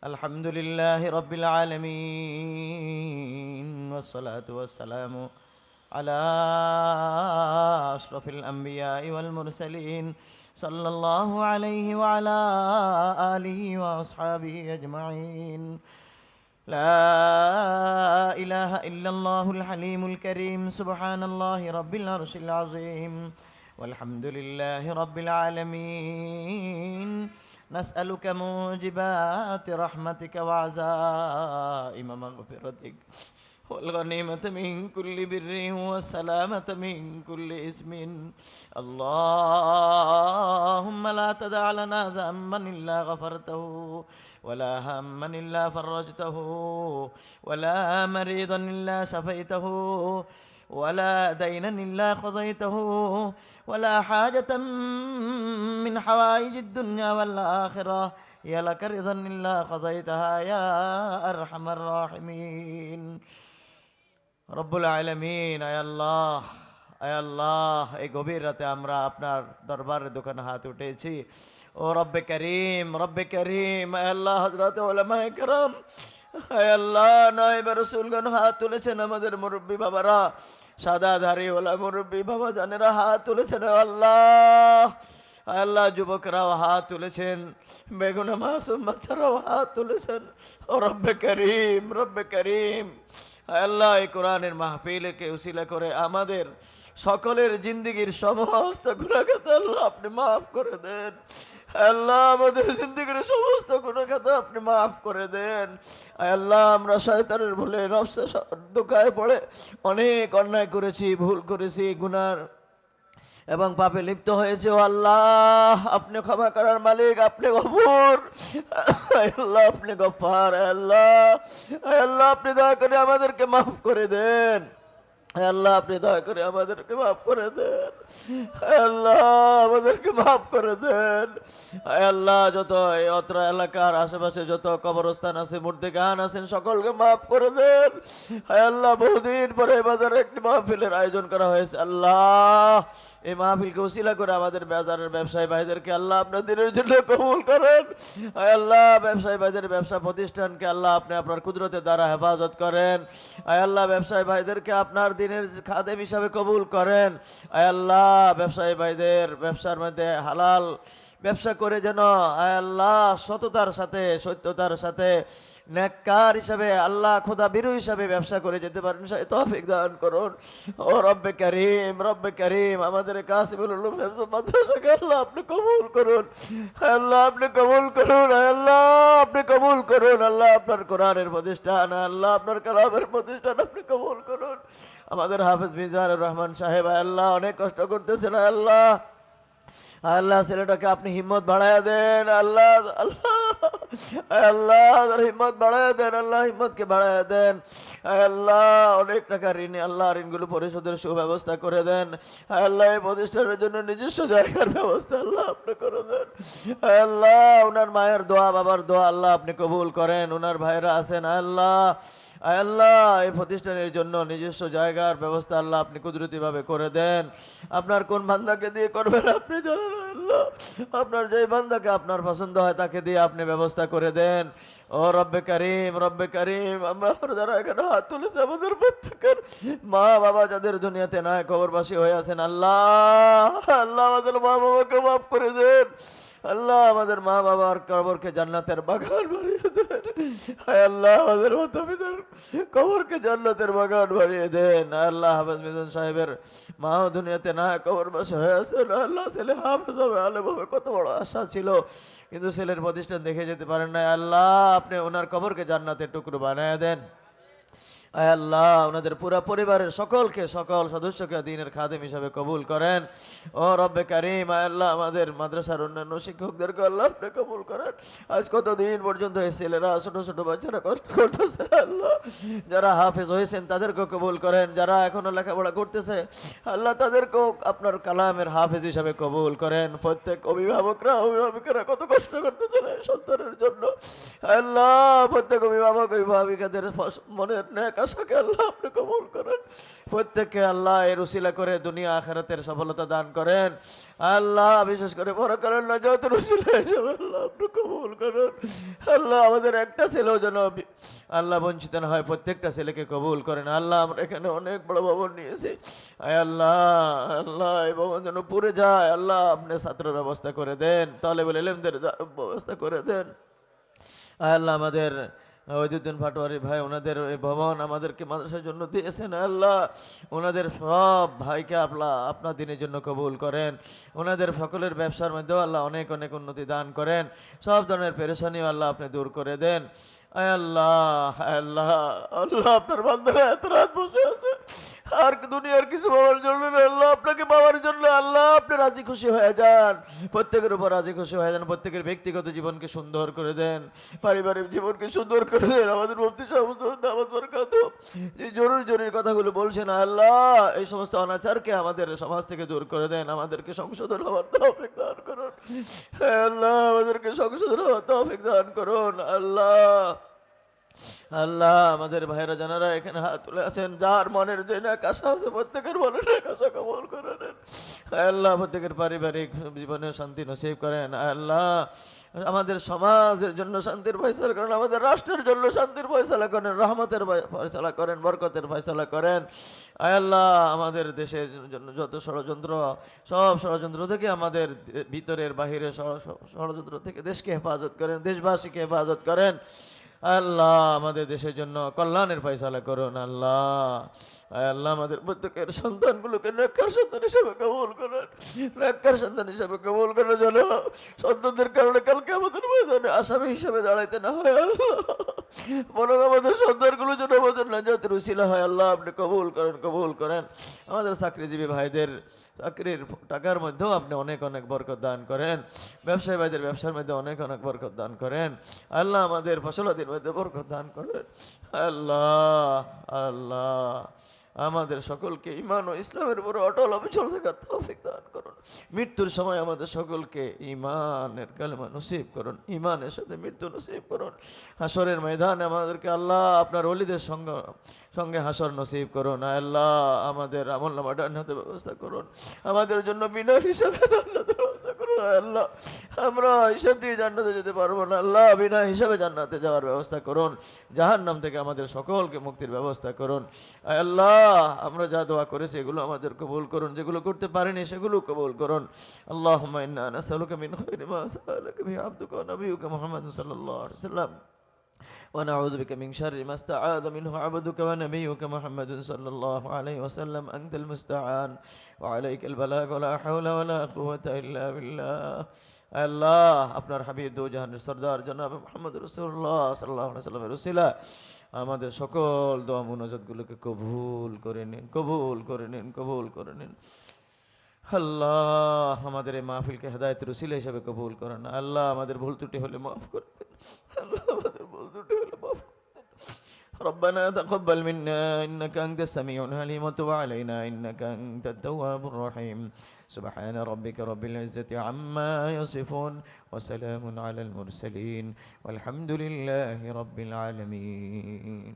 الحمد لله رب العالمين والصلاة والسلام على أشرف الأنبياء والمرسلين صلى الله عليه وعلى آله وأصحابه أجمعين. لا إله إلا الله الحليم الكريم سبحان الله رب العرش العظيم والحمد لله رب العالمين. نسألك موجبات رحمتك وعزائم مغفرتك والغنيمة من كل بر والسلامة من كل إثم. اللهم لا تدع لنا ذنبا إلا غفرته ولا هما إلا فرجته ولا مريضا إلا شفيته ولا دينا إلا قضيته ولا حاجة من حوائج الدنيا والآخرة يا لك رضا إلا قضيتها يا أرحم الراحمين. রব্বুল আলামিন, আয় আল্লাহ, আয় আল্লাহ, এই গভীর রাতে আমরা আপনার দরবারের দোকানে হাত উঠেছি। ও রব্বে করিম, রব্বে করিম, আয় আল্লাহ, হযরত উলামায়ে কেরাম, আয় আল্লাহ, নায়েবে রাসূলগণ হাত তুলেছেন, আমাদের মুরব্বী বাবারা, সাদাধারী ওলা মুরব্বী বাবা জানেরা হাত তুলেছেন। আল্লাহ, আয় আল্লাহ, যুবকরাও হাত তুলেছেন, বেগুনা মাসুম বাচ্চারাও হাত তুলেছেন। ও রব্বে করিম, রব্বে করিম, আল্লাহ, এই কোরআনের মাহফিলকে উসিলা করে আমাদের সকলের জিন্দিগির সমস্ত গুনাহগাতা আল্লাহ আপনি মাফ করে দেন। আল্লাহ, আমাদের জিন্দিগির সমস্ত গুনাহগাতা আপনি মাফ করে দেন। আল্লাহ, আমরা শয়তানের ভুলে নফসে ধোঁকায় পড়ে অনেক অন্যায় করেছি, ভুল করেছি, গুনার এবং পাপে লিপ্ত হয়েছে। ও আল্লাহ, আপনি ক্ষমা করার মালিক, আপনি গফুর। আল্লাহ, আপনি গফফার। আল্লাহ, আল্লাহ, আপনি দয়া করে আমাদেরকে মাফ করে দেন। আল্লাহ, আপনি দয়া করে আমাদেরকে মাফ করে দেন। আল্লাহ, আমাদেরকে মাফ করে দেন। আল্লাহ, যত এই অত্র এলাকার আশেপাশে যত কবরস্থান আছে, মুর্দেগান আছেন, সকলকে মাফ করে দেন। আল্লাহ, বহুদিন পরে বাজারে একটি মাহফিলের আয়োজন করা হয়েছে। আল্লাহ, এই মাহফিলকে উসিলা করে আমাদের বাজারের ব্যবসায়ী ভাইদেরকে আল্লাহ আপনার দিনের জন্য কবুল করেন। আল্লাহ, ব্যবসায়ী ভাইদের ব্যবসা প্রতিষ্ঠানকে আল্লাহ আপনি আপনার কুদরতের দ্বারা হেফাজত করেন। আল্লাহ, ব্যবসায়ী ভাইদেরকে আপনার দিনের খাদেম হিসাবে কবুল করেন। আল্লাহ, ব্যবসায়ী ভাইদের ব্যবসার মধ্যে হালাল ব্যবসা করে যেন আল্লাহ সততার সাথে, সত্যতার সাথে, নেককার হিসাবে, আল্লাহ খোদা বিরু হিসাবে ব্যবসা করে যেতে পারেন, সেই তৌফিক দান করুন। ও রব্বে করিম, রব্বে করিম, আমাদের কাসিমুল উলুম হিফজ মাদ্রাসাকে আল্লাহ আপনি কবুল করুন। আল্লাহ, আপনি কবুল করুন। আল্লাহ, আপনি কবুল করুন। আল্লাহ, আপনার কোরআনের প্রতিষ্ঠান, আল্লাহ আপনার কালামের প্রতিষ্ঠান আপনি কবুল করুন। আমাদের হাফেজ মিজানুর রহমান সাহেব আল্লাহ অনেক কষ্ট করতেছেন। আল্লাহ, আল্লাহ, ছেলেটাকে আপনি হিম্মত বাড়ায়া দেন। আল্লাহ, আল্লাহ, আল্লাহ, হিম্মত বাড়ায়া দেন। আল্লাহ, হিম্মতকে বাড়ায়া দেন। আল্লাহ, অনেক টাকা ঋণ, আল্লাহ ঋণগুলো পরিশোধের সুব্যবস্থা করে দেন। আল্লাহ, এই প্রতিষ্ঠানের জন্য নিজস্ব জায়গার ব্যবস্থা আল্লাহ আপনি করে দেন। আল্লাহ, ওনার মায়ের দোয়া, বাবার দোয়া আল্লাহ আপনি কবুল করেন। ওনার ভাইরা আছেন, আল্লাহ, আল্লাহ, এই প্রতিষ্ঠানের জন্য নিজস্ব জায়গার ব্যবস্থা আল্লাহ আপনি কুদরতিভাবে করে দেন। আপনার কোন বান্দাকে দিয়ে করবেন আপনি জানেন। আল্লাহ, আপনার যেই বান্দাকে আপনার পছন্দ হয় তাকে দিয়ে আপনি ব্যবস্থা করে দেন। ও রব্বে করিম, রব্বে করিম, আমরা যারা এখানে হাত তুলেছে, আমাদের প্রত্যেকের মা বাবা যাদের দুনিয়াতে নাই, কবরবাসী হয়ে আছেন, আল্লাহ, আল্লাহ, আমাদের মা বাবাকে মাফ করে দেন। আল্লাহ, আমাদের মা বাবার কবরকে জান্নাতের বাগান বানিয়ে দেন। আল্লাহ, আমাদের মাতা-পিতার কবরকে জান্নাতের বাগান বানিয়ে দেন। আল্লাহ, হাফেজ মিজান সাহেবের মাও দুনিয়াতে না, কবরবাসী হয়ে আছেন। আল্লাহ, ছেলে হাফেজ হবে, আলেম হবে, কত বড় আশা ছিল, কিন্তু ছেলের প্রতিষ্ঠান দেখে যেতে পারেন না। আল্লাহ, আপনি ওনার কবরকে জান্নাতের টুকরো বানিয়ে দেন। আয় আল্লাহ, ওনাদের পুরা পরিবারের সকলকে, সকল সদস্যকে দ্বীনের খাদেম হিসাবে কবুল করেন। ও রব্বে কারিম, আয় আল্লাহ, আমাদের মাদ্রাসার অন্যান্য শিক্ষকদেরকে আল্লাহ আপনি কবুল করেন। আজ কতদিন পর্যন্ত এই ছেলেরা, ছোট ছোট বাচ্চারা কষ্ট করতেছে, আল্লাহ, যারা হাফেজ হয়েছেন তাদেরকেও কবুল করেন, যারা এখনো লেখাপড়া করতেছে আল্লাহ তাদেরকেও আপনার কালামের হাফেজ হিসাবে কবুল করেন। প্রত্যেক অভিভাবকরা, অভিভাবিকারা কত কষ্ট করতেছেন এই সন্তানের জন্য। আল্লাহ, প্রত্যেক অভিভাবক, অভিভাবিকাদের মনের নেক আশাকে আল্লাহ আপনি কবুল করেন। প্রত্যেককে আল্লাহ এর উসিলা করে দুনিয়া আখিরাতের সফলতা দান করেন আল্লাহ। বিশেষ করে পরকালের নাজাতের উসিলা হিসেবে আল্লাহ আপনি কবুল করেন আল্লাহ। আমাদের একটা ছেলেও যেন আল্লাহ বঞ্চিত না হয়, প্রত্যেকটা ছেলেকে কবুল করেন আল্লাহ। আমরা এখানে অনেক বড় ভবন নিয়েছি আয় আল্লাহ, আল্লাহ এই ভবন যেন পুড়ে যায় আল্লাহ। আপনি ছাত্র ব্যবস্থা করে দেন, তালেবুল ইলমদের ব্যবস্থা করে দেন আয় আল্লাহ। আমাদের ওইদুদ্দিন পাটোয়ারি ভাই ওনাদের এই ভবন আমাদেরকে মাদ্রাসার জন্য দিয়েছেন আল্লাহ। ওনাদের সব ভাইকে আল্লাহ আপনার দিনের জন্য কবুল করেন। ওনাদের সকলের ব্যবসার মধ্যেও আল্লাহ অনেক অনেক উন্নতি দান করেন। সব ধরনের পেরেশানিও আল্লাহ আপনি দূর করে দেন আয় আল্লাহ। আল্লাহ আল্লাহ আপনার বান্দারা এত রাত বসে আছে আর দুনিয়ার কিছু পাওয়ার জন্য না আল্লাহ, আপনাকে পাওয়ার জন্য আল্লাহ আপনি রাজি খুশি হয়ে যান। প্রত্যেকের উপর রাজি খুশি হয়ে যান। প্রত্যেকের ব্যক্তিগত জীবনকে সুন্দর করে দেন, পারিবারিক জীবনকে সুন্দর করে দেন। আমাদের মুফতি সাহেব দাওয়াত বরকাত যে জরুরি জরুরি কথাগুলো বলছেন আল্লাহ, এই সমস্ত অনাচারকে আমাদের সমাজ থেকে দূর করে দেন। আমাদেরকে সংশোধন হওয়ার তৌফিক দান করুন আল্লাহ। আমাদেরকে সংশোধন হওয়ার তৌফিক দান করুন আল্লাহ। আল্লাহ আমাদের ভাইরা জানারা এখানে হাত তুলে আছেন, যার মনের যে না কাশা আছে প্রত্যেকের মনের কাশা কবল করে নেন আল্লাহ। প্রত্যেকের পারিবারিক জীবনে শান্তি নসিব করেন আল্লাহ। আমাদের সমাজের জন্য শান্তির ফয়সালা করেন, আমাদের রাষ্ট্রের জন্য শান্তির ফয়সালা করেন, রহমতের ফয়সালা করেন, বরকতের ফয়সালা করেন আল্লাহ। আমাদের দেশের জন্য যত ষড়যন্ত্র, সব ষড়যন্ত্র থেকে আমাদের ভিতরের বাহিরের ষড়যন্ত্র থেকে দেশকে হেফাজত করেন, দেশবাসীকে হেফাজত করেন আল্লাহ। আমাদের দেশের জন্য কল্যাণের ফয়সালা করুন আল্লাহ। আল্লাহ আমাদের প্রত্যেকের সন্তানগুলোকে নেককার সন্তান হিসেবে কবুল করেন, নেককার সন্তান হিসেবে কবুল করেন যেন সন্তানদের কারণে কালকে আমাদের ময়দানে আসামি হিসেবে দাঁড়াইতে না হয় আল্লাহ। বরং আমাদের সন্তানগুলো যেন আমাদের নাজাতের উসিলা হয় আল্লাহ আপনি কবুল করেন, কবুল করেন। আমাদের চাকরিজীবী ভাইদের চাকরির টাকার মধ্যেও আপনি অনেক অনেক বরকত দান করেন, ব্যবসায়ী ভাইদের ব্যবসার মধ্যে অনেক অনেক বরকত দান করেন আল্লাহ। আমাদের ফসলাদির মধ্যে বরকত দান করেন আল্লাহ। আল্লাহ আমাদের সকলকে ঈমান ও ইসলামের উপর অটল অবিচল থাকার তৌফিক দান করুন। মৃত্যুর সময় আমাদের সকলকে ঈমানের কালেমা নসিব করুন, ঈমানের সাথে মৃত্যু নসিব করুন। হাসরের ময়দানে আমাদেরকে আল্লাহ আপনার ওলিদের সঙ্গে হাসর নসিব করুন আল্লাহ। আমাদের আমলনামা ডান হাতে ব্যবস্থা করুন, আমাদের জন্য বিনা হিসাবে জান্নাতের ব্যবস্থা করুন আল্লাহ। আমরা হিসাব দিয়ে জান্নাতে যেতে পারবো না আল্লাহ, বিনা হিসাবে জান্নাতে যাওয়ার ব্যবস্থা করুন। জাহান্নাম থেকে আমাদের সকলকে মুক্তির ব্যবস্থা করুন আল্লাহ। আমরা যা দোয়া করেছি এগুলো আমাদের কবুল করুন, যেগুলো করতে পারিনি সেগুলো কবুল করুন। আল্লাহুম্মা ইন্না নাসআলুকা মিন খায়রি মা সাআলাকা বিহি আবদুকা ওয়া নাবিয়্যুকা মুহাম্মাদুন সাল্লাল্লাহু আলাইহি ওয়াসাল্লাম ونعوذ بك من شر ما استعاذ منه عبدك ونبيك محمد صلى الله عليه وسلم أنت المستعان وعليك البلاغ ولا حول ولا قوة إلا بالله আল্লাহ। আপনার হাবিব দু জাহানের সরদার জনাব মুহাম্মদ রাসূলুল্লাহ সাল্লাল্লাহু আলাইহি ওয়াসাল্লামের উসিলা আমাদের সকল দোয়া মুনাজাতগুলোকে কবুল করে নিন, কবুল করে নিন, কবুল করে নিন আল্লাহ। আমাদের এই মাহফিলকে হেদায়েতের উসিলা হিসেবে কবুল করেন আল্লাহ। আমাদের ভুল ত্রুটি হলে মাফ করে দেন আল্লাহ, আমাদের ভুল ত্রুটি হলে মাফ করে দেন। ربنا تقبل منا إنك أنت السميع العليم وتب علينا إنك أنت التواب الرحيم. سبحان ربك رب العزة عما يصفون وسلام على المرسلين والحمد لله رب العالمين.